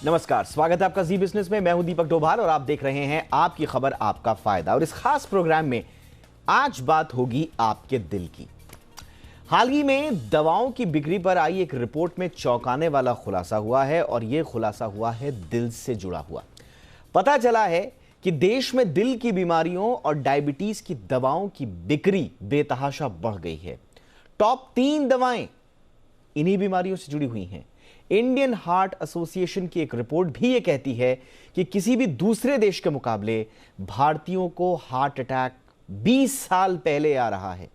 नमस्कार, स्वागत है आपका जी बिजनेस में। मैं हूं दीपक डोभाल और आप देख रहे हैं आपकी खबर आपका फायदा। और इस खास प्रोग्राम में आज बात होगी आपके दिल की। हाल ही में दवाओं की बिक्री पर आई एक रिपोर्ट में चौंकाने वाला खुलासा हुआ है और यह खुलासा हुआ है दिल से जुड़ा हुआ। पता चला है कि देश में दिल की बीमारियों और डायबिटीज की दवाओं की बिक्री बेतहाशा बढ़ गई है। टॉप 3 दवाएं इन्हीं बीमारियों से जुड़ी हुई हैं। इंडियन हार्ट एसोसिएशन की एक रिपोर्ट भी यह कहती है कि किसी भी दूसरे देश के मुकाबले भारतीयों को हार्ट अटैक 20 साल पहले आ रहा है।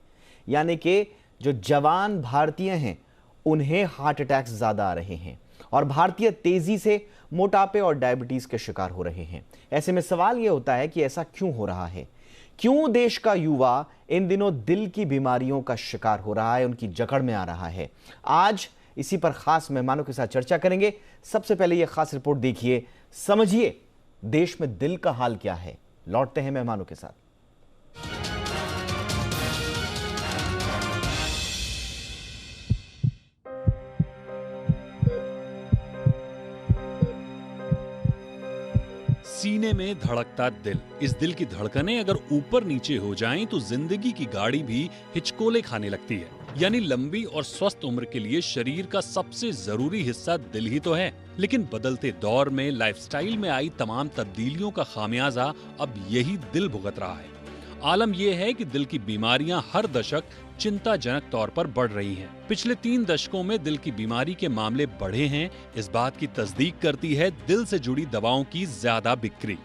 यानी कि जो जवान भारतीय हैं उन्हें हार्ट अटैक्स ज्यादा आ रहे हैं और भारतीय तेजी से मोटापे और डायबिटीज के शिकार हो रहे हैं। ऐसे में सवाल यह होता है कि ऐसा क्यों हो रहा है? क्यों देश का युवा इन दिनों दिल की बीमारियों का शिकार हो रहा है, उनकी जकड़ में आ रहा है? आज इसी पर खास मेहमानों के साथ चर्चा करेंगे। सबसे पहले यह खास रिपोर्ट देखिए, समझिए देश में दिल का हाल क्या है। लौटते हैं मेहमानों के साथ। सीने में धड़कता दिल। इस दिल की धड़कनें अगर ऊपर नीचे हो जाएं तो जिंदगी की गाड़ी भी हिचकोले खाने लगती है। यानी लंबी और स्वस्थ उम्र के लिए शरीर का सबसे जरूरी हिस्सा दिल ही तो है। लेकिन बदलते दौर में लाइफस्टाइल में आई तमाम तब्दीलियों का खामियाजा अब यही दिल भुगत रहा है। आलम यह है कि दिल की बीमारियां हर दशक चिंताजनक तौर पर बढ़ रही हैं। पिछले 3 दशकों में दिल की बीमारी के मामले बढ़े हैं। इस बात की तस्दीक करती है दिल से जुड़ी दवाओं की ज्यादा बिक्री।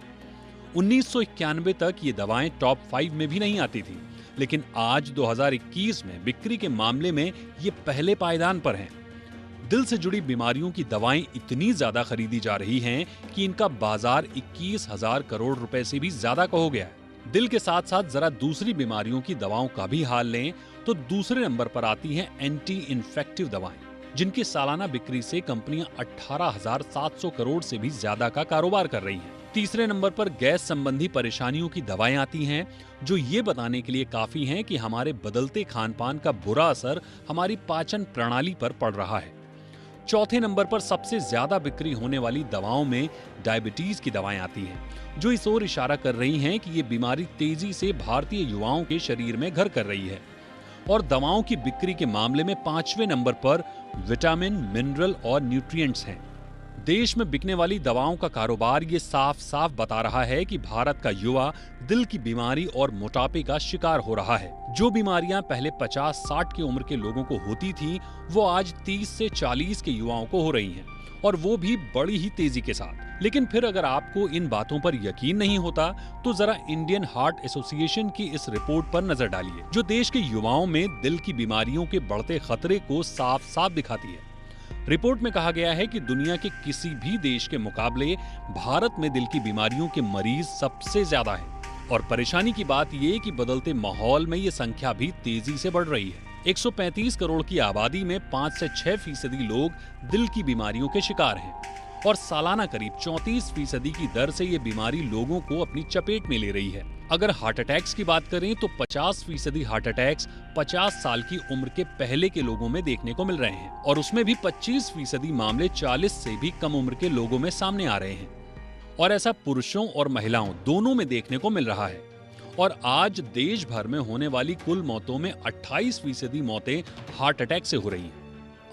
1991 तक ये दवाएं टॉप 5 में भी नहीं आती थी, लेकिन आज 2021 में बिक्री के मामले में ये पहले पायदान पर हैं। दिल से जुड़ी बीमारियों की दवाएं इतनी ज्यादा खरीदी जा रही हैं कि इनका बाजार 21,000 करोड़ रुपए से भी ज्यादा का हो गया है। दिल के साथ साथ जरा दूसरी बीमारियों की दवाओं का भी हाल लें तो दूसरे नंबर पर आती हैं एंटी इन्फेक्टिव दवाएं, जिनकी सालाना बिक्री से कंपनियां 18,700 करोड़ से भी ज्यादा का कारोबार कर रही हैं। तीसरे नंबर पर गैस संबंधी परेशानियों की दवाएं आती हैं, जो ये बताने के लिए काफी हैं कि हमारे बदलते खान पान का बुरा असर हमारी पाचन प्रणाली पर पड़ रहा है। चौथे नंबर पर सबसे ज्यादा बिक्री होने वाली दवाओं में डायबिटीज की दवाएं आती हैं, जो इस ओर इशारा कर रही हैं कि ये बीमारी तेजी से भारतीय युवाओं के शरीर में घर कर रही है। और दवाओं की बिक्री के मामले में 5वें नंबर पर विटामिन, मिनरल और न्यूट्रिएंट्स हैं। देश में बिकने वाली दवाओं का कारोबार ये साफ साफ बता रहा है कि भारत का युवा दिल की बीमारी और मोटापे का शिकार हो रहा है। जो बीमारियां पहले 50-60 की उम्र के लोगों को होती थी, वो आज 30 से 40 के युवाओं को हो रही हैं, और वो भी बड़ी ही तेजी के साथ। लेकिन फिर अगर आपको इन बातों पर यकीन नहीं होता तो जरा इंडियन हार्ट एसोसिएशन की इस रिपोर्ट पर नजर डालिए, जो देश के युवाओं में दिल की बीमारियों के बढ़ते खतरे को साफ साफ दिखाती है। रिपोर्ट में कहा गया है कि दुनिया के किसी भी देश के मुकाबले भारत में दिल की बीमारियों के मरीज सबसे ज्यादा हैं। और परेशानी की बात ये कि बदलते माहौल में ये संख्या भी तेजी से बढ़ रही है। 135 करोड़ की आबादी में 5 से 6% लोग दिल की बीमारियों के शिकार हैं और सालाना करीब 34% की दर से ये बीमारी लोगों को अपनी चपेट में ले रही है। अगर हार्ट अटैक्स की बात करें तो 50% हार्ट अटैक्स 50 साल की उम्र के पहले के लोगों में देखने को मिल रहे हैं, और उसमें भी 25% मामले 40 से भी कम उम्र के लोगों में सामने आ रहे हैं। और ऐसा पुरुषों और महिलाओं दोनों में देखने को मिल रहा है। और आज देश भर में होने वाली कुल मौतों में 28% मौतें हार्ट अटैक से हो रही हैं।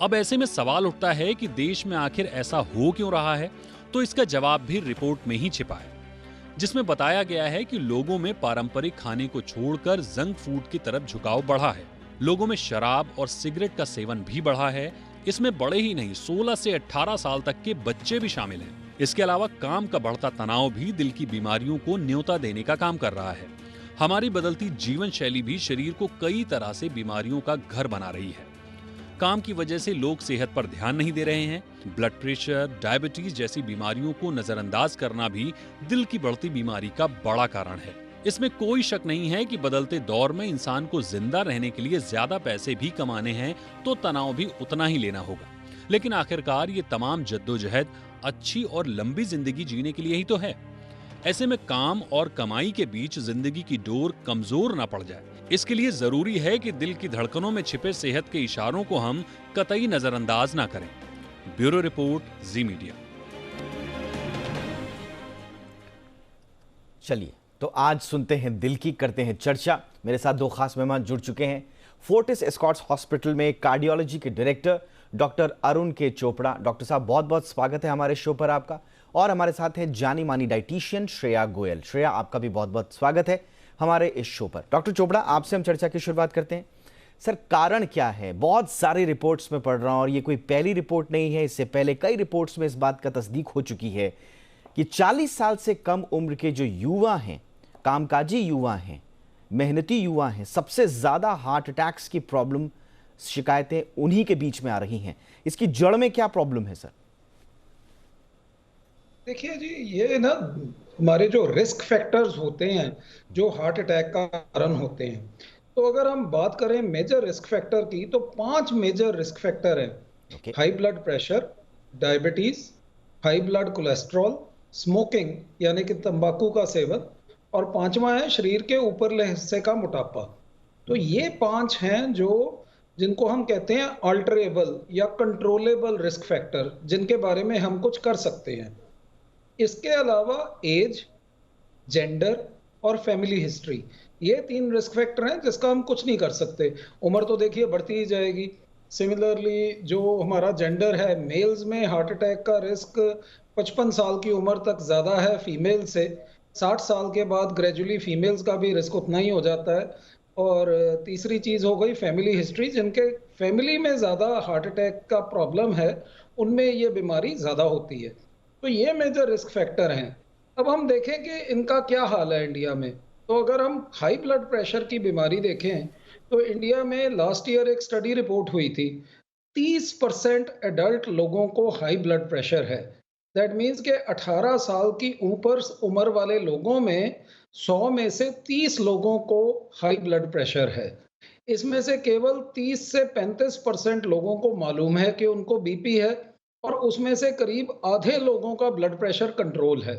अब ऐसे में सवाल उठता है कि देश में आखिर ऐसा हो क्यों रहा है? तो इसका जवाब भी रिपोर्ट में ही छिपा है, जिसमें बताया गया है कि लोगों में पारंपरिक खाने को छोड़कर जंक फूड की तरफ झुकाव बढ़ा है। लोगों में शराब और सिगरेट का सेवन भी बढ़ा है। इसमें बड़े ही नहीं, 16 से 18 साल तक के बच्चे भी शामिल हैं। इसके अलावा काम का बढ़ता तनाव भी दिल की बीमारियों को न्योता देने का काम कर रहा है। हमारी बदलती जीवन शैली भी शरीर को कई तरह से बीमारियों का घर बना रही है। काम की वजह से लोग सेहत पर ध्यान नहीं दे रहे हैं। ब्लड प्रेशर, डायबिटीज जैसी बीमारियों को नजरअंदाज करना भी दिल की बढ़ती बीमारी का बड़ा कारण है। इसमें कोई शक नहीं है कि बदलते दौर में इंसान को जिंदा रहने के लिए ज्यादा पैसे भी कमाने हैं तो तनाव भी उतना ही लेना होगा। लेकिन आखिरकार ये तमाम जद्दोजहद अच्छी और लंबी जिंदगी जीने के लिए ही तो है। ऐसे में काम और कमाई के बीच जिंदगी की डोर कमजोर ना पड़ जाए, इसके लिए जरूरी है कि दिल की धड़कनों में छिपे सेहत के इशारों को हम कतई नजरअंदाज ना करें। ब्यूरो रिपोर्ट, जी मीडिया। चलिए तो आज सुनते हैं दिल की, करते हैं चर्चा। मेरे साथ दो खास मेहमान जुड़ चुके हैं। फोर्टिस एस्कॉर्ट्स हॉस्पिटल में कार्डियोलॉजी के डायरेक्टर डॉक्टर अरुण के चोपड़ा। डॉक्टर साहब, बहुत बहुत स्वागत है हमारे शो पर आपका। और हमारे साथ है जानी मानी डाइटिशियन श्रेया गोयल। श्रेया, आपका भी बहुत बहुत स्वागत है हमारे इस शो पर। डॉक्टर चोपड़ा, आपसे हम चर्चा की शुरुआत करते हैं। सर, कारण क्या है? बहुत सारी रिपोर्ट्स में पढ़ रहा हूं और ये कोई पहली रिपोर्ट नहीं है, इससे पहले कई रिपोर्ट्स में इस बात का तस्दीक हो चुकी है कि 40 साल से कम उम्र के जो युवा हैं, कामकाजी युवा हैं, मेहनती युवा हैं, सबसे ज्यादा हार्ट अटैक्स की प्रॉब्लम, शिकायतें उन्हीं के बीच में आ रही हैं। इसकी जड़ में क्या प्रॉब्लम है सर? देखिए जी, ये ना हमारे जो रिस्क फैक्टर्स होते हैं जो हार्ट अटैक का कारण होते हैं, तो अगर हम बात करें मेजर रिस्क फैक्टर की, तो 5 मेजर रिस्क फैक्टर हैं। High blood pressure, diabetes, high blood cholesterol, smoking यानी कि तंबाकू का सेवन, और 5वां है शरीर के ऊपरले हिस्से का मोटापा। तो ये 5 हैं जो जिनको हम कहते हैं अल्टरेबल या कंट्रोलेबल रिस्क फैक्टर, जिनके बारे में हम कुछ कर सकते हैं। इसके अलावा एज, जेंडर और फैमिली हिस्ट्री, ये 3 रिस्क फैक्टर हैं जिसका हम कुछ नहीं कर सकते। उम्र तो देखिए बढ़ती ही जाएगी। सिमिलरली जो हमारा जेंडर है, मेल्स में हार्ट अटैक का रिस्क 55 साल की उम्र तक ज़्यादा है फीमेल से। 60 साल के बाद ग्रेजुअली फीमेल्स का भी रिस्क उतना ही हो जाता है। और तीसरी चीज़ हो गई फैमिली हिस्ट्री, जिनके फैमिली में ज़्यादा हार्ट अटैक का प्रॉब्लम है, उनमें ये बीमारी ज़्यादा होती है। तो ये मेजर रिस्क फैक्टर हैं। अब हम देखें कि इनका क्या हाल है इंडिया में। तो अगर हम हाई ब्लड प्रेशर की बीमारी देखें, तो इंडिया में लास्ट ईयर एक स्टडी रिपोर्ट हुई थी। 30% एडल्ट लोगों को हाई ब्लड प्रेशर है। दैट मीन्स के 18 साल की ऊपर उम्र वाले लोगों में 100 में से 30 लोगों को हाई ब्लड प्रेशर है। इसमें से केवल 30 से 35% लोगों को मालूम है कि उनको बीपी है, और उसमें से करीब आधे लोगों का ब्लड प्रेशर कंट्रोल है।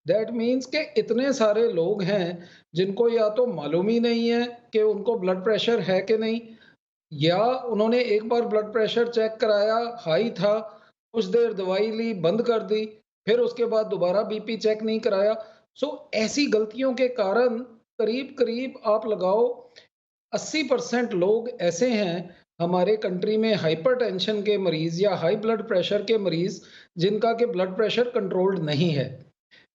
दैट मीन्स के इतने सारे लोग हैं जिनको या तो मालूम ही नहीं है कि उनको ब्लड प्रेशर है कि नहीं, या उन्होंने एक बार ब्लड प्रेशर चेक कराया, हाई था, कुछ देर दवाई ली, बंद कर दी, फिर उसके बाद दोबारा बीपी चेक नहीं कराया। सो ऐसी गलतियों के कारण करीब करीब आप लगाओ 80% लोग ऐसे हैं हमारे कंट्री में, हाइपरटेंशन के मरीज या हाई ब्लड प्रेशर के मरीज, जिनका के ब्लड प्रेशर कंट्रोल्ड नहीं है।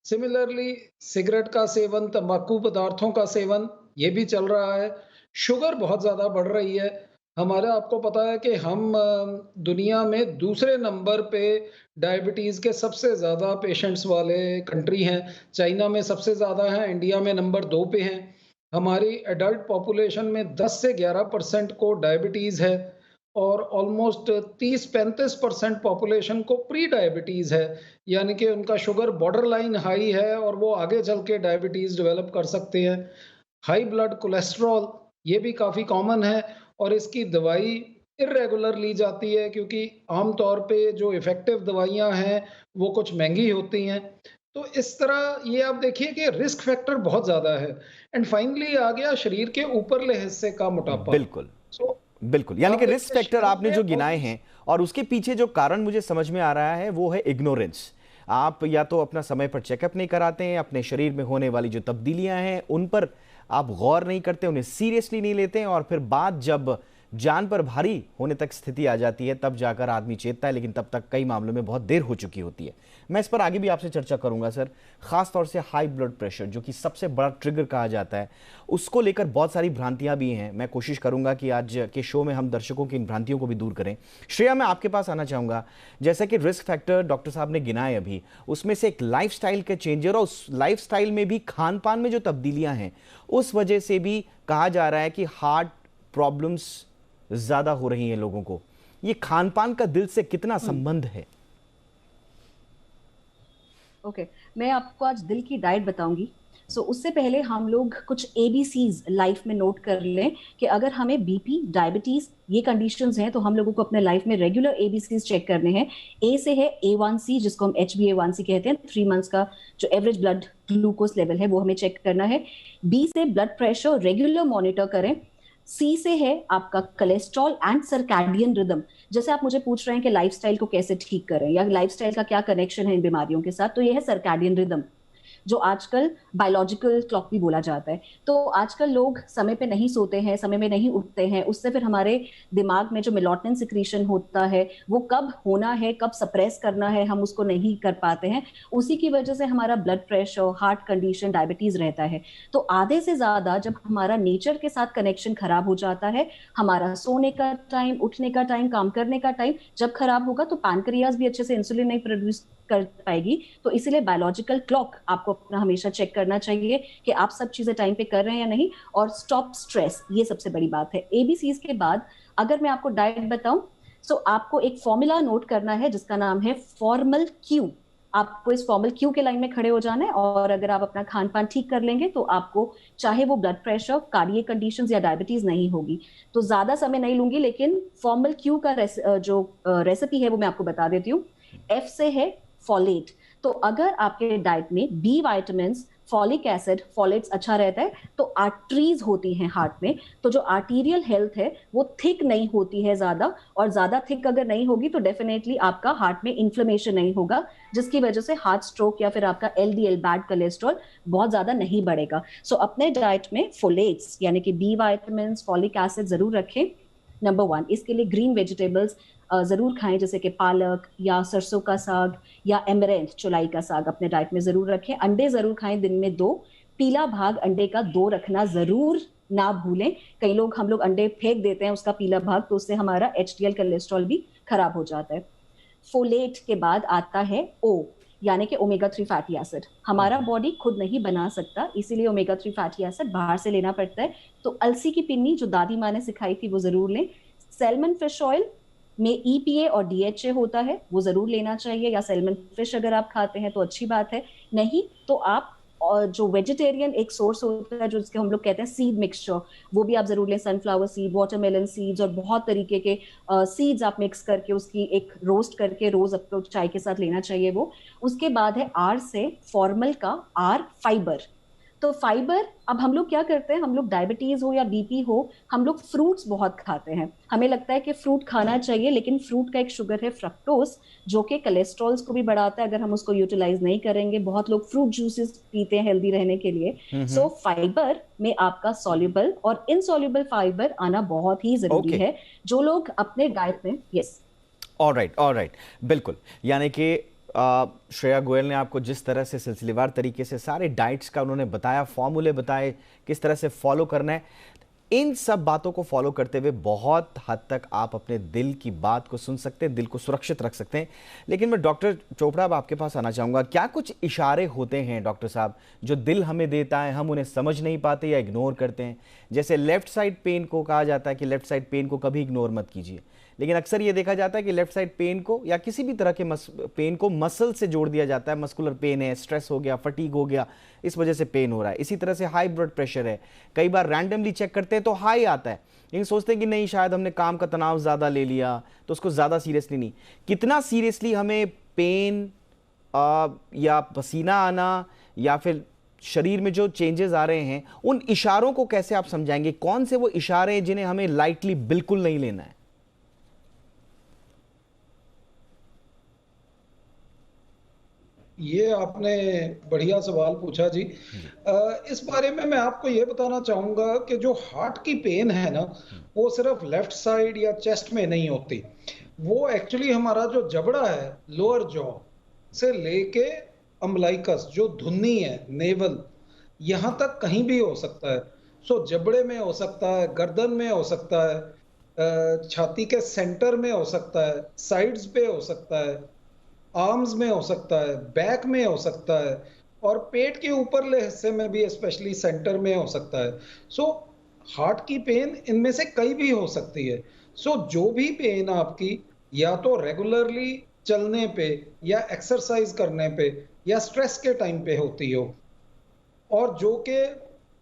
सिमिलरली सिगरेट का सेवन, तंबाकू पदार्थों का सेवन, ये भी चल रहा है। शुगर बहुत ज़्यादा बढ़ रही है। हमारा आपको पता है कि हम दुनिया में दूसरे नंबर पे डायबिटीज़ के सबसे ज़्यादा पेशेंट्स वाले कंट्री हैं। चाइना में सबसे ज़्यादा है, इंडिया में नंबर 2 पे हैं। हमारी एडल्ट पॉपुलेशन में 10 से 11% को डायबिटीज़ है, और ऑलमोस्ट 30-35% पॉपुलेशन को प्री डायबिटीज़ है, यानी कि उनका शुगर बॉर्डर लाइन हाई है और वो आगे चल के डायबिटीज़ डेवलप कर सकते हैं। हाई ब्लड कोलेस्ट्रॉल, ये भी काफ़ी कॉमन है, और इसकी दवाई इर्रेगुलर ली जाती है, क्योंकि आमतौर पे जो इफ़ेक्टिव दवाइयाँ हैं वो कुछ महंगी होती हैं। तो इस तरह ये आप देखिए कि रिस्क फैक्टर बहुत ज़्यादा है। एंड फाइनली आ गया शरीर के ऊपरले हिस्से का मोटापा। बिल्कुल सो बिल्कुल, यानी कि आप रिस्क फैक्टर आपने जो गिनाए हैं और उसके पीछे जो कारण मुझे समझ में आ रहा है वो है इग्नोरेंस। आप या तो अपना समय पर चेकअप नहीं कराते हैं, अपने शरीर में होने वाली जो तब्दीलियां हैं उन पर आप गौर नहीं करते, उन्हें सीरियसली नहीं लेते हैं, और फिर बात जब जान पर भारी होने तक स्थिति आ जाती है तब जाकर आदमी चेतता है, लेकिन तब तक कई मामलों में बहुत देर हो चुकी होती है। मैं इस पर आगे भी आपसे चर्चा करूंगा सर। खास तौर से हाई ब्लड प्रेशर, जो कि सबसे बड़ा ट्रिगर कहा जाता है, उसको लेकर बहुत सारी भ्रांतियां भी हैं। मैं कोशिश करूंगा कि आज के शो में हम दर्शकों की इन भ्रांतियों को भी दूर करें। श्रेया, मैं आपके पास आना चाहूंगा। जैसा कि रिस्क फैक्टर डॉक्टर साहब ने गिनाए अभी, उसमें से एक लाइफस्टाइल के चेंजर, और उस लाइफस्टाइल में भी खान पान में जो तब्दीलियां हैं उस वजह से भी कहा जा रहा है कि हार्ट प्रॉब्लम्स ज्यादा हो रही हैं लोगों को। ये खान पान का दिल से कितना संबंध है? ओके, मैं आपको आज दिल की डाइट बताऊंगी। उससे पहले हम लोग कुछ ABCs लाइफ में नोट कर लें कि अगर हमें बीपी, डायबिटीज, ये कंडीशंस हैं तो हम लोगों को अपने लाइफ में रेगुलर ABCs चेक करने हैं। A से है A1C, जिसको हम HbA1c कहते हैं, 3 मंथ्स का जो एवरेज ब्लड ग्लूकोज लेवल है वो हमें चेक करना है। B से ब्लड प्रेशर रेगुलर मॉनिटर करें। C से है आपका कोलेस्ट्रॉल एंड सर्कैडियन रिदम। जैसे आप मुझे पूछ रहे हैं कि लाइफस्टाइल को कैसे ठीक करें या लाइफस्टाइल का क्या कनेक्शन है इन बीमारियों के साथ, तो ये है सर्कैडियन रिदम। जो आजकल बायोलॉजिकल क्लॉक भी बोला जाता है। तो आजकल लोग समय पे नहीं सोते हैं, समय में नहीं उठते हैं, उससे फिर हमारे दिमाग में जो मेलाटोनिन सिक्रीशन होता है वो कब होना है, कब सप्रेस करना है, हम उसको नहीं कर पाते हैं। उसी की वजह से हमारा blood pressure, heart condition, diabetes रहता है। तो आधे से ज्यादा जब हमारा नेचर के साथ कनेक्शन खराब हो जाता है, हमारा सोने का टाइम, उठने का टाइम, काम करने का टाइम जब खराब होगा तो पैनक्रियाज भी अच्छे से इंसुलिन नहीं प्रोड्यूस कर पाएगी। तो इसीलिए बायोलॉजिकल क्लॉक आपको अपना हमेशा चेक करना चाहिए कि आप सब चीजें टाइम पे कर रहे हैं या नहीं। और स्टॉप स्ट्रेस, ये सबसे बड़ी बात है। एबीसीज के बाद अगर मैं आपको डाइट बताऊं, तो आपको एक फॉर्मूला नोट करना है जिसका नाम है फॉर्मल क्यू। आपको इस फॉर्मल क्यू के लाइन में खड़े हो जाना है, और अगर आप अपना खान पान ठीक कर लेंगे तो आपको चाहे वो ब्लड प्रेशर, कार्डियक कंडीशंस या डायबिटीज नहीं होगी। तो ज्यादा समय नहीं लूंगी, लेकिन फॉर्मल क्यू का जो रेसिपी है वो मैं आपको बता देती हूँ। एफ से है फॉलेट। तो अगर आपके डाइट में बी वाइटामिन्स, फॉलिक एसिड, फॉलेट्स अच्छा रहता है तो आर्टरीज होती हैं हार्ट में, तो जो आर्टीरियल हेल्थ है वो थिक नहीं होती है ज्यादा, और ज्यादा थिक अगर नहीं होगी तो डेफिनेटली आपका हार्ट में इन्फ्लेमेशन नहीं होगा, जिसकी वजह से हार्ट स्ट्रोक या फिर आपका एलडीएल, बैड कोलेस्ट्रॉल, बहुत ज्यादा नहीं बढ़ेगा। सो अपने डाइट में फोलेट्स यानी कि बी वाइटामिन्स, फॉलिक एसिड जरूर रखें, नंबर 1। इसके लिए ग्रीन वेजिटेबल्स जरूर खाएं, जैसे कि पालक या सरसों का साग या एमरेंथ, चौलाई का साग अपने डाइट में जरूर रखें। अंडे जरूर खाएं, दिन में 2। पीला भाग अंडे का 2 रखना जरूर ना भूलें। कई लोग, हम लोग अंडे फेंक देते हैं उसका पीला भाग, तो उससे हमारा एचडीएल कोलेस्ट्रॉल भी खराब हो जाता है। फोलेट के बाद आता है ओ, यानी कि ओमेगा 3 फैटी एसिड। हमारा बॉडी खुद नहीं बना सकता, इसीलिए ओमेगा 3 फैटी एसिड बाहर से लेना पड़ता है। तो अलसी की पिन्नी जो दादी माँ ने सिखाई थी वो जरूर लें। सैल्मन फिश ऑयल में ईपीए और डीएचए होता है, वो जरूर लेना चाहिए, या सैल्मन फिश अगर आप खाते हैं तो अच्छी बात है, नहीं तो आप और जो वेजिटेरियन एक सोर्स होता है जो जिसके हम लोग कहते हैं सीड मिक्सचर, वो भी आप जरूर लें। सनफ्लावर सीड, वाटरमेलन सीड्स और बहुत तरीके के सीड्स आप मिक्स करके उसकी एक रोस्ट करके रोज आपको चाय के साथ लेना चाहिए वो। उसके बाद है आर से फॉर्मल का आर, फाइबर। तो फाइबर, अब हम लोग क्या करते हैं, हम लोग डायबिटीज हो या बीपी हो, हम लोग फ्रूट्स बहुत खाते हैं। हमें लगता है कि फ्रूट खाना चाहिए, लेकिन फ्रूट का एक शुगर है फ्रक्टोज, जो कि कोलेस्ट्रॉल्स को भी बढ़ाता है अगर हम उसको यूटिलाइज नहीं करेंगे। बहुत लोग फ्रूट जूसेस पीते हैं हेल्दी रहने के लिए। सो फाइबर में आपका सॉल्युबल और इनसॉल्युबल फाइबर आना बहुत ही जरूरी है, जो लोग अपने डाइट में। यस, ऑलराइट, बिल्कुल। यानी कि श्रेया गोयल ने आपको जिस तरह से सिलसिलेवार तरीके से सारे डाइट्स का उन्होंने बताया, फॉर्मूले बताए, किस तरह से फॉलो करना है, इन सब बातों को फॉलो करते हुए बहुत हद तक आप अपने दिल की बात को सुन सकते हैं, दिल को सुरक्षित रख सकते हैं। लेकिन मैं डॉक्टर चोपड़ा अब आपके पास आना चाहूँगा, क्या कुछ इशारे होते हैं डॉक्टर साहब जो दिल हमें देता है, हम उन्हें समझ नहीं पाते या इग्नोर करते हैं? जैसे लेफ्ट साइड पेन को कहा जाता है कि लेफ्ट साइड पेन को कभी इग्नोर मत कीजिए, लेकिन अक्सर ये देखा जाता है कि लेफ्ट साइड पेन को या किसी भी तरह के पेन को मसल से जोड़ दिया जाता है। मस्कुलर पेन है, स्ट्रेस हो गया, फटीग हो गया, इस वजह से पेन हो रहा है। इसी तरह से हाई ब्लड प्रेशर है, कई बार रैंडमली चेक करते हैं तो हाई आता है, लेकिन सोचते हैं कि नहीं शायद हमने काम का तनाव ज़्यादा ले लिया, तो उसको ज़्यादा सीरियसली नहीं। कितना सीरियसली हमें पेन या पसीना आना या फिर शरीर में जो चेंजेस आ रहे हैं, उन इशारों को कैसे आप समझाएंगे? कौन से वो इशारे हैं जिन्हें हमें लाइटली बिल्कुल नहीं लेना है? ये आपने बढ़िया सवाल पूछा जी। इस बारे में मैं आपको ये बताना चाहूंगा कि जो हार्ट की पेन है ना, वो सिर्फ लेफ्ट साइड या चेस्ट में नहीं होती। वो एक्चुअली हमारा जो जबड़ा है, लोअर जॉ से लेके अम्बलाइकस, जो धुन्नी है, नेवल, यहाँ तक कहीं भी हो सकता है। सो जबड़े में हो सकता है, गर्दन में हो सकता है, छाती के सेंटर में हो सकता है, साइड्स पे हो सकता है, आर्म्स में हो सकता है, बैक में हो सकता है, और पेट के ऊपरले हिस्से में भी, स्पेशली सेंटर में हो सकता है। सो हार्ट की पेन इनमें से कई भी हो सकती है। सो जो भी पेन आपकी या तो रेगुलरली चलने पे या एक्सरसाइज करने पे या स्ट्रेस के टाइम पे होती हो, और जो कि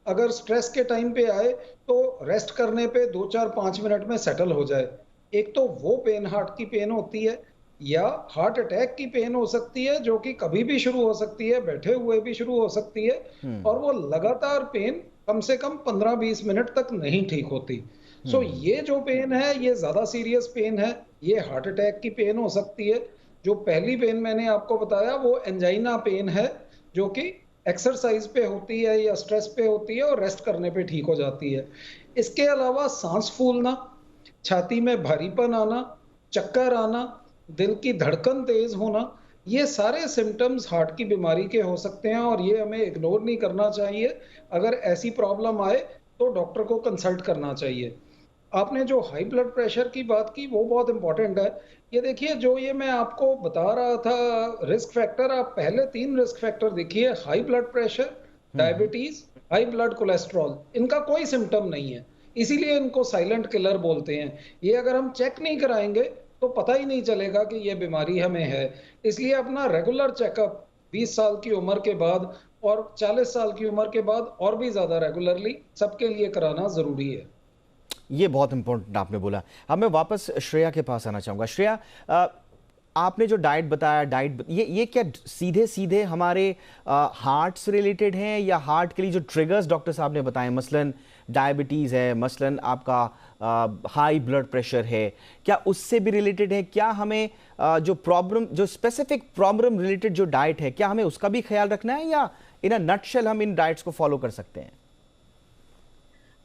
अगर स्ट्रेस के टाइम पे आए तो रेस्ट करने पे 2, 4, 5 मिनट में सेटल हो जाए, एक तो वो पेन हार्ट की पेन होती है। या हार्ट अटैक की पेन हो सकती है, जो कि कभी भी शुरू हो सकती है, बैठे हुए भी शुरू हो सकती है, और वो लगातार पेन कम से कम 15-20 मिनट तक नहीं ठीक होती। सो ये जो पेन है, ये ज्यादा सीरियस पेन है, ये हार्ट अटैक की पेन हो सकती है। जो पहली पेन मैंने आपको बताया वो एंजाइना पेन है, जो कि एक्सरसाइज पे होती है या स्ट्रेस पे होती है और रेस्ट करने पे ठीक हो जाती है। इसके अलावा सांस फूलना, छाती में भारीपन आना, चक्कर आना, दिल की धड़कन तेज होना, ये सारे सिम्टम्स हार्ट की बीमारी के हो सकते हैं और ये हमें इग्नोर नहीं करना चाहिए। अगर ऐसी प्रॉब्लम आए तो डॉक्टर को कंसल्ट करना चाहिए। आपने जो हाई ब्लड प्रेशर की बात की वो बहुत इंपॉर्टेंट है। ये देखिए, जो ये मैं आपको बता रहा था रिस्क फैक्टर, आप पहले 3 रिस्क फैक्टर देखिए, high blood pressure, diabetes, high blood cholesterol, इनका कोई सिम्टम नहीं है, इसीलिए इनको साइलेंट किलर बोलते हैं। ये अगर हम चेक नहीं कराएंगे तो पता ही नहीं चलेगा कि ये बीमारी हमें है। इसलिए अपना रेगुलर चेकअप 20 साल की उम्र के बाद और 40 साल की उम्र के बाद और भी ज्यादा रेगुलरली सबके लिए कराना जरूरी है। ये बहुत इंपॉर्टेंट आपने बोला। अब मैं वापस श्रेया के पास आना चाहूँगा। श्रेया, आपने जो डाइट बताया, ये क्या सीधे सीधे हमारे हार्ट से रिलेटेड हैं, या हार्ट के लिए जो ट्रिगर्स डॉक्टर साहब ने बताए, मसलन डायबिटीज़ है, मसलन आपका हाई ब्लड प्रेशर है, क्या उससे भी रिलेटेड है? क्या हमें जो स्पेसिफिक प्रॉब्लम रिलेटेड जो डाइट है, क्या हमें उसका भी ख्याल रखना है, या इन अ नटशेल हम इन डाइट्स को फॉलो कर सकते हैं?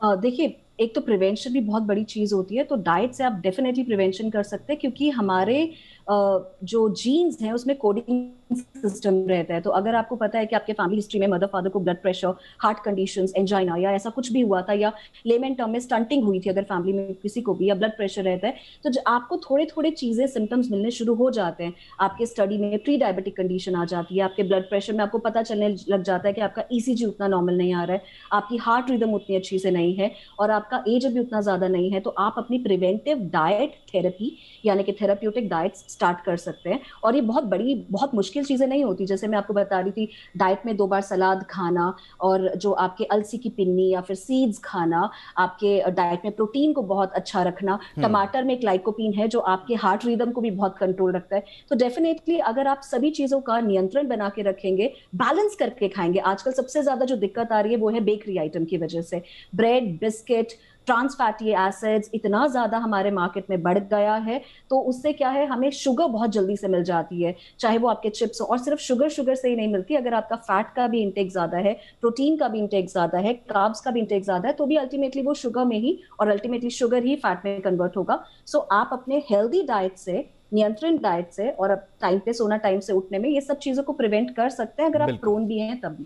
देखिए, एक तो प्रिवेंशन भी बहुत बड़ी चीज होती है, तो डाइट से आप डेफिनेटली प्रिवेंशन कर सकते हैं, क्योंकि हमारे जो जीन्स हैं उसमें कोडिंग सिस्टम रहता है। तो अगर आपको पता है कि आपके फैमिली हिस्ट्री में मदर फादर को blood pressure, heart conditions, angina या ऐसा कुछ भी हुआ था, या लेमन टर्म में स्टंटिंग हुई थी अगर फैमिली में किसी को भी, या ब्लड प्रेशर रहता है, तो आपको थोड़े थोड़े चीजें सिम्टम्स मिलने शुरू हो जाते हैं। आपके स्टडी में प्री डायबिटिक कंडीशन आ जाती है, आपके ब्लड प्रेशर में आपको पता चलने लग जाता है कि आपका ईसीजी उतना नॉर्मल नहीं आ रहा है, आपकी हार्ट रिदम उतनी अच्छी से नहीं है, और आपका एज भी उतना ज्यादा नहीं है। तो आप अपनी प्रिवेंटिव डाइट थेरेपी यानी कि थेराप्यूटिक डाइट स्टार्ट कर सकते हैं। और ये बहुत मुश्किल चीजें नहीं होती। जैसे मैं आपको बता रही थी, डाइट में 2 बार सलाद खाना, और जो आपके अलसी की पिन्नी या फिर सीड्स खाना, आपके डाइट में प्रोटीन को बहुत अच्छा रखना। टमाटर में एक लाइकोपीन है जो आपके हार्ट रिदम को भी बहुत कंट्रोल रखता है। तो डेफिनेटली अगर आप सभी चीजों का नियंत्रण बना के रखेंगे, बैलेंस करके खाएंगे। आजकल सबसे ज्यादा जो दिक्कत आ रही है वो है बेकरी आइटम की वजह से। Bread, biscuit, trans fatty acids इतना ज्यादा हमारे मार्केट में बढ़ गया है, तो उससे क्या है, हमें शुगर बहुत जल्दी से मिल जाती है, चाहे वो आपके चिप्स हो। और सिर्फ शुगर से ही नहीं मिलती, अगर आपका फैट का भी इंटेक ज्यादा है, प्रोटीन का भी इंटेक ज्यादा है, कार्ब्स का भी इंटेक ज्यादा है, तो भी अल्टीमेटली वो शुगर में ही, और अल्टीमेटली शुगर ही फैट में कन्वर्ट होगा। सो आप अपने हेल्दी डाइट से, नियंत्रण डाइट से, और अब टाइम पे सोना, टाइम से उठने में, ये सब चीजों को प्रिवेंट कर सकते हैं अगर आप प्रोन भी हैं तब भी।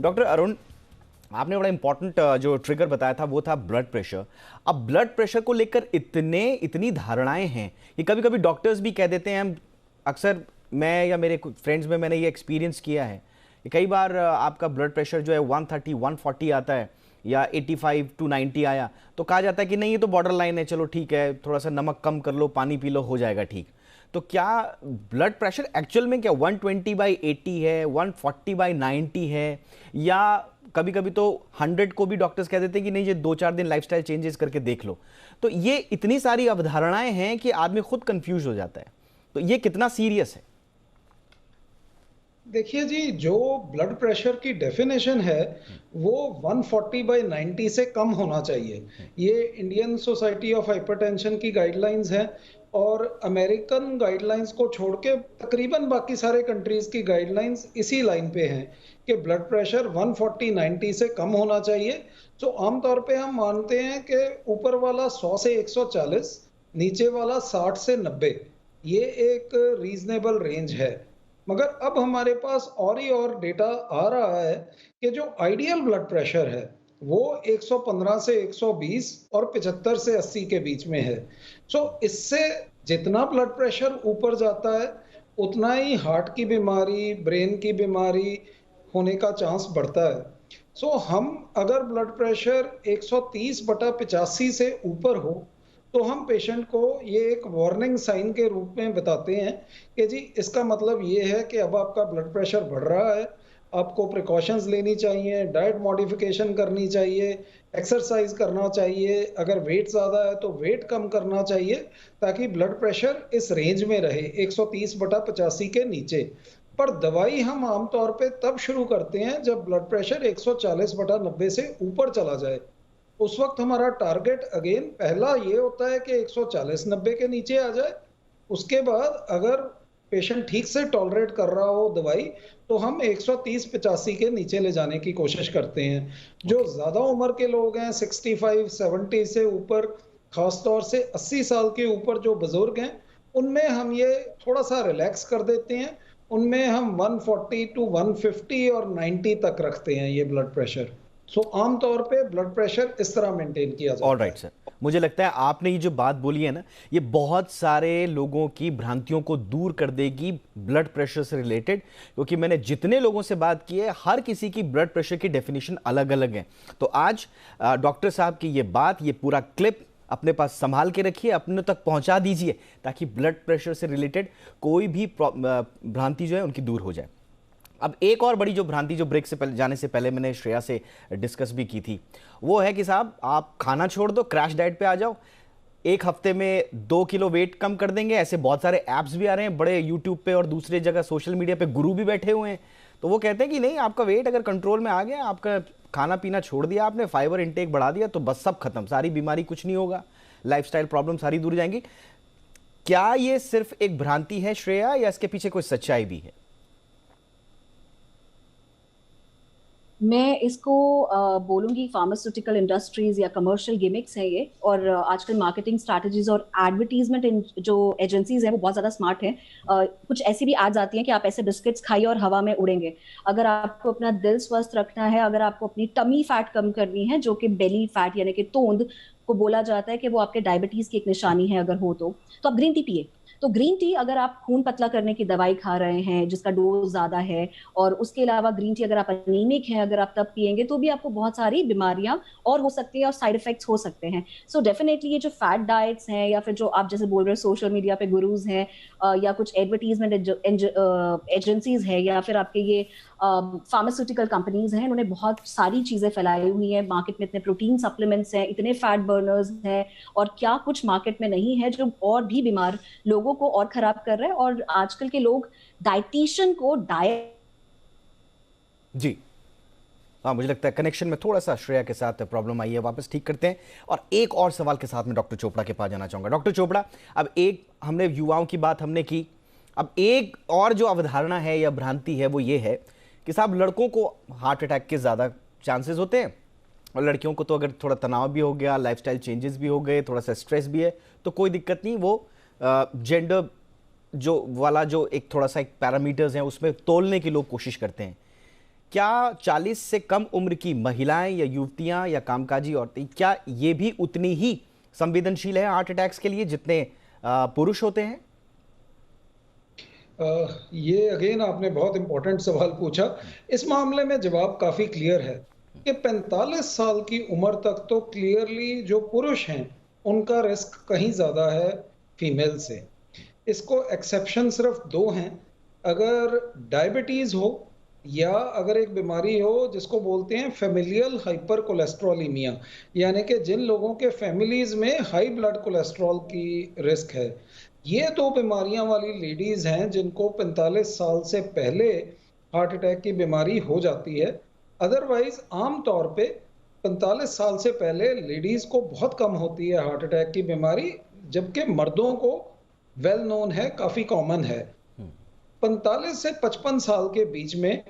डॉक्टर अरुण, आपने बड़ा इंपॉर्टेंट जो ट्रिगर बताया था वो था ब्लड प्रेशर। अब ब्लड प्रेशर को लेकर इतनी धारणाएं हैं कि कभी कभी डॉक्टर्स भी कह देते हैं, हम अक्सर, मैं या मेरे फ्रेंड्स में मैंने ये एक्सपीरियंस किया है कि कई बार आपका ब्लड प्रेशर जो है 130 140 आता है, या 85 to 90 आया, तो कहा जाता है कि नहीं ये तो बॉर्डर लाइन है, चलो ठीक है, थोड़ा सा नमक कम कर लो, पानी पी लो, हो जाएगा ठीक। तो क्या ब्लड प्रेशर एक्चुअल में क्या 120/80 है, 140/90 है, या कभी कभी तो 100 को भी डॉक्टर्स कह देते हैं कि नहीं, ये 2-4 दिन लाइफस्टाइल चेंजेस करके देख लो। तो ये इतनी सारी अवधारणाएं हैं कि आदमी खुद कंफ्यूज हो जाता है। तो ये कितना सीरियस है? देखिए जी, जो ब्लड प्रेशर की डेफिनेशन है वो 140/90 से कम होना चाहिए। ये इंडियन सोसाइटी ऑफ हाइपरटेंशन की गाइडलाइंस हैं, और अमेरिकन गाइडलाइंस को छोड़ के तकरीबन बाकी सारे कंट्रीज की गाइडलाइंस इसी लाइन पे हैं कि ब्लड प्रेशर 140/90 से कम होना चाहिए। तो आमतौर पे हम मानते हैं कि ऊपर वाला 100 से 140, नीचे वाला 60 से 90, ये एक रीजनेबल रेंज है। मगर अब हमारे पास और ही और डेटा आ रहा है कि जो आइडियल ब्लड प्रेशर है वो 115 से 120 और 75 से 80 के बीच में है। सो इससे जितना ब्लड प्रेशर ऊपर जाता है उतना ही हार्ट की बीमारी, ब्रेन की बीमारी होने का चांस बढ़ता है। सो हम अगर ब्लड प्रेशर 130/85 से ऊपर हो तो हम पेशेंट को ये एक वार्निंग साइन के रूप में बताते हैं कि जी इसका मतलब ये है कि अब आपका ब्लड प्रेशर बढ़ रहा है, आपको प्रिकॉशंस लेनी चाहिए, डाइट मॉडिफिकेशन करनी चाहिए, एक्सरसाइज करना चाहिए, अगर वेट ज़्यादा है तो वेट कम करना चाहिए, ताकि ब्लड प्रेशर इस रेंज में रहे 130/85 के नीचे। पर दवाई हम आमतौर पे तब शुरू करते हैं जब ब्लड प्रेशर 140/90 से ऊपर चला जाए। उस वक्त हमारा टारगेट अगेन पहला ये होता है कि 140/90 के नीचे आ जाए। उसके बाद अगर पेशेंट ठीक से टॉलरेट कर रहा हो दवाई, तो हम 130-85 के नीचे ले जाने की कोशिश करते हैं। जो ज्यादा उम्र के लोग हैं, 65-70 से ऊपर, खासतौर से 80 साल के ऊपर जो बुजुर्ग हैं, उनमें हम ये थोड़ा सा रिलैक्स कर देते हैं। उनमें हम 140 टू 150 और 90 तक रखते हैं ये ब्लड प्रेशर। सो आमतौर पे ब्लड प्रेशर इस तरह मेंटेन किया जाता है। ऑलराइट सर, मुझे लगता है आपने ये जो बात बोली है ना, ये बहुत सारे लोगों की भ्रांतियों को दूर कर देगी ब्लड प्रेशर से रिलेटेड, क्योंकि मैंने जितने लोगों से बात की है, हर किसी की ब्लड प्रेशर की डेफिनेशन अलग अलग है। तो आज डॉक्टर साहब की ये बात, ये पूरा क्लिप अपने पास संभाल के रखिए, अपने तक पहुंचा दीजिए, ताकि ब्लड प्रेशर से रिलेटेड कोई भी भ्रांति जो है उनकी दूर हो जाए। अब एक और बड़ी जो भ्रांति, जो ब्रेक से पहले जाने से पहले मैंने श्रेया से डिस्कस भी की थी, वो है कि साहब आप खाना छोड़ दो, क्रैश डाइट पे आ जाओ, एक हफ्ते में 2 किलो वेट कम कर देंगे। ऐसे बहुत सारे ऐप्स भी आ रहे हैं, बड़े यूट्यूब पे और दूसरे जगह सोशल मीडिया पे गुरु भी बैठे हुए हैं। तो वो कहते हैं कि नहीं, आपका वेट अगर कंट्रोल में आ गया, आपका खाना पीना छोड़ दिया आपने, फाइबर इंटेक बढ़ा दिया, तो बस सब खत्म, सारी बीमारी, कुछ नहीं होगा, लाइफस्टाइल प्रॉब्लम सारी दूर जाएंगी। क्या ये सिर्फ एक भ्रांति है श्रेया, या इसके पीछे कोई सच्चाई भी है? मैं इसको बोलूंगी फार्मास्यूटिकल इंडस्ट्रीज या कमर्शियल गिमिक्स है ये, और आजकल मार्केटिंग स्ट्रैटेजीज और एडवर्टीजमेंट जो एजेंसीज हैं वो बहुत ज्यादा स्मार्ट हैं। कुछ ऐसी भी एड्स आती हैं कि आप ऐसे बिस्किट्स खाइए और हवा में उड़ेंगे। अगर आपको अपना दिल स्वस्थ रखना है, अगर आपको अपनी टमी फैट कम करनी है, जो कि बेली फैट यानी कि तोंद को बोला जाता है कि वो आपके डायबिटीज की एक निशानी है अगर हो तो आप ग्रीन टी पिए। तो ग्रीन टी, अगर आप खून पतला करने की दवाई खा रहे हैं जिसका डोज ज्यादा है, और उसके अलावा ग्रीन टी अगर आप अनीमिक हैं, अगर आप तब पिएंगे तो भी आपको बहुत सारी बीमारियां और हो सकती है और साइड इफेक्ट्स हो सकते हैं। सो डेफिनेटली ये जो फैट डाइट्स हैं, या फिर जो आप जैसे बोल रहे हैं सोशल मीडिया पे गुरुज हैं, या कुछ एडवर्टीजमेंट एजेंसीज है, या फिर आपके ये फार्मास्यूटिकल कंपनीज हैं, इन्होंने बहुत सारी चीजें फैलाई हुई हैं मार्केट में। इतने प्रोटीन सप्लीमेंट्स हैं, इतने फैट बर्नर्स हैं, और क्या कुछ मार्केट में नहीं है जो और भी बीमार लोगों को और खराब कर रहा है। और आजकल के लोग डाइटिशियन को डाइट जी हाँ, मुझे लगता है कनेक्शन में थोड़ा सा श्रेया के साथ प्रॉब्लम आई है, वापस ठीक करते हैं। और एक और सवाल के साथ में डॉक्टर चोपड़ा के पास जाना चाहूंगा। डॉक्टर चोपड़ा, अब एक हमने युवाओं की बात हमने की, अब एक और जो अवधारणा है या भ्रांति है वो ये है कि साहब लड़कों को हार्ट अटैक के ज़्यादा चांसेस होते हैं, और लड़कियों को तो अगर थोड़ा तनाव भी हो गया, लाइफस्टाइल चेंजेस भी हो गए, थोड़ा सा स्ट्रेस भी है, तो कोई दिक्कत नहीं, वो जेंडर जो वाला जो एक थोड़ा सा एक पैरामीटर्स हैं उसमें तोलने की लोग कोशिश करते हैं। क्या 40 से कम उम्र की महिलाएं या युवतियां या कामकाजी औरतें, क्या ये भी उतनी ही संवेदनशील है हार्ट अटैक्स के लिए जितने पुरुष होते हैं? ये अगेन आपने बहुत इंपॉर्टेंट सवाल पूछा। इस मामले में जवाब काफी क्लियर है कि 45 साल की उम्र तक तो क्लियरली जो पुरुष हैं उनका रिस्क कहीं ज्यादा है फीमेल से। इसको एक्सेप्शन सिर्फ 2 हैं। अगर डायबिटीज हो, या अगर एक बीमारी हो जिसको बोलते हैं फेमिलियल हाइपर कोलेस्ट्रोलीमिया, यानी कि जिन लोगों के फैमिलीज में हाई ब्लड कोलेस्ट्रॉल की रिस्क है, ये 2 बीमारियां वाली लेडीज हैं जिनको 45 साल से पहले हार्ट अटैक की बीमारी हो जाती है। अदरवाइज आम तौर पे 45 साल से पहले लेडीज को बहुत कम होती है हार्ट अटैक की बीमारी, जबकि मर्दों को वेल नोन है, काफी कॉमन है। 45 से 55 साल के बीच में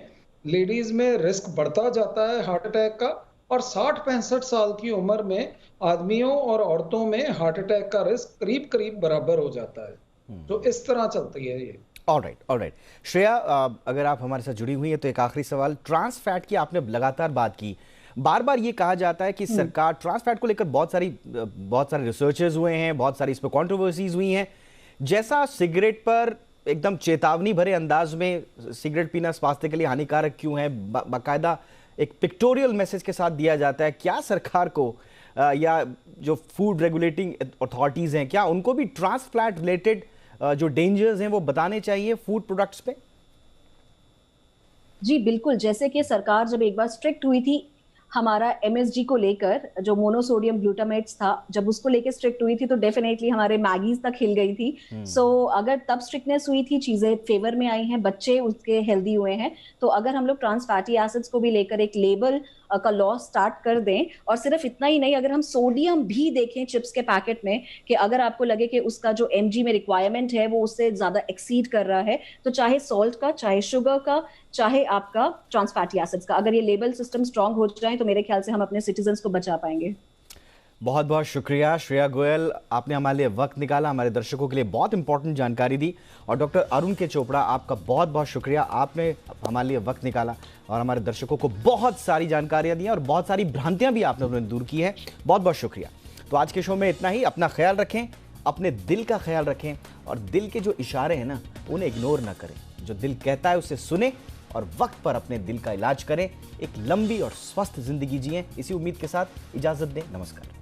लेडीज में रिस्क बढ़ता जाता है हार्ट अटैक का, और 60-65 साल की उम्र में आदमियों और औरतों में हार्ट अटैक का रिस्क करीब करीब बराबर हो जाता है। तो इस तरह चलती है ये। ऑलराइट श्रेया, अगर आप हमारे साथ जुड़ी हुई है तो एक आखिरी सवाल, ट्रांस फैट की आपने लगातार बात की, बार बार ये कहा जाता है कि सरकार ट्रांस फैट को लेकर बहुत सारे रिसर्चेस हुए हैं, बहुत सारी इस पर कॉन्ट्रोवर्सीज हुई हैं। जैसा सिगरेट पर एकदम चेतावनी भरे अंदाज में सिगरेट पीना स्वास्थ्य के लिए हानिकारक क्यों है, बाकायदा एक पिक्टोरियल मैसेज के साथ दिया जाता है, क्या सरकार को या जो फूड रेगुलेटिंग अथॉरिटीज हैं, क्या उनको भी ट्रांस फैट रिलेटेड जो डेंजर्स हैं वो बताने चाहिए फूड प्रोडक्ट्स पे? जी बिल्कुल, जैसे कि सरकार जब एक बार स्ट्रिक्ट हुई थी हमारा एमएसजी को लेकर, जो मोनोसोडियम ग्लूटामेट्स था, जब उसको लेकर स्ट्रिक्ट हुई थी तो डेफिनेटली हमारे मैगीज तक हिल गई थी। सो अगर तब स्ट्रिक्टनेस हुई थी, चीजें फेवर में आई हैं, बच्चे उसके हेल्दी हुए हैं, तो अगर हम लोग ट्रांस फैटी एसिड्स को भी लेकर एक लेबल का लॉस स्टार्ट कर दें। और सिर्फ इतना ही नहीं, अगर हम सोडियम भी देखें चिप्स के पैकेट में कि अगर आपको लगे कि उसका जो mg में रिक्वायरमेंट है वो उससे ज्यादा एक्सीड कर रहा है, तो चाहे सॉल्ट का, चाहे शुगर का, चाहे आपका ट्रांस फैटी एसिड्स का, अगर ये लेबल सिस्टम स्ट्रांग हो जाए तो मेरे ख्याल से हम अपने सिटीजन्स को बचा पाएंगे। बहुत बहुत शुक्रिया श्रेया गोयल, आपने हमारे लिए वक्त निकाला, हमारे दर्शकों के लिए बहुत इंपॉर्टेंट जानकारी दी। और डॉक्टर अरुण के चोपड़ा, आपका बहुत बहुत शुक्रिया, आपने हमारे लिए वक्त निकाला और हमारे दर्शकों को बहुत सारी जानकारियां दी और बहुत सारी भ्रांतियां भी आपने उन्हें दूर की है। बहुत बहुत शुक्रिया। तो आज के शो में इतना ही। अपना ख्याल रखें, अपने दिल का ख्याल रखें और दिल के जो इशारे हैं ना उन्हें इग्नोर ना करें। जो दिल कहता है उसे सुने और वक्त पर अपने दिल का इलाज करें। एक लंबी और स्वस्थ जिंदगी जिएं, इसी उम्मीद के साथ इजाजत दें। नमस्कार।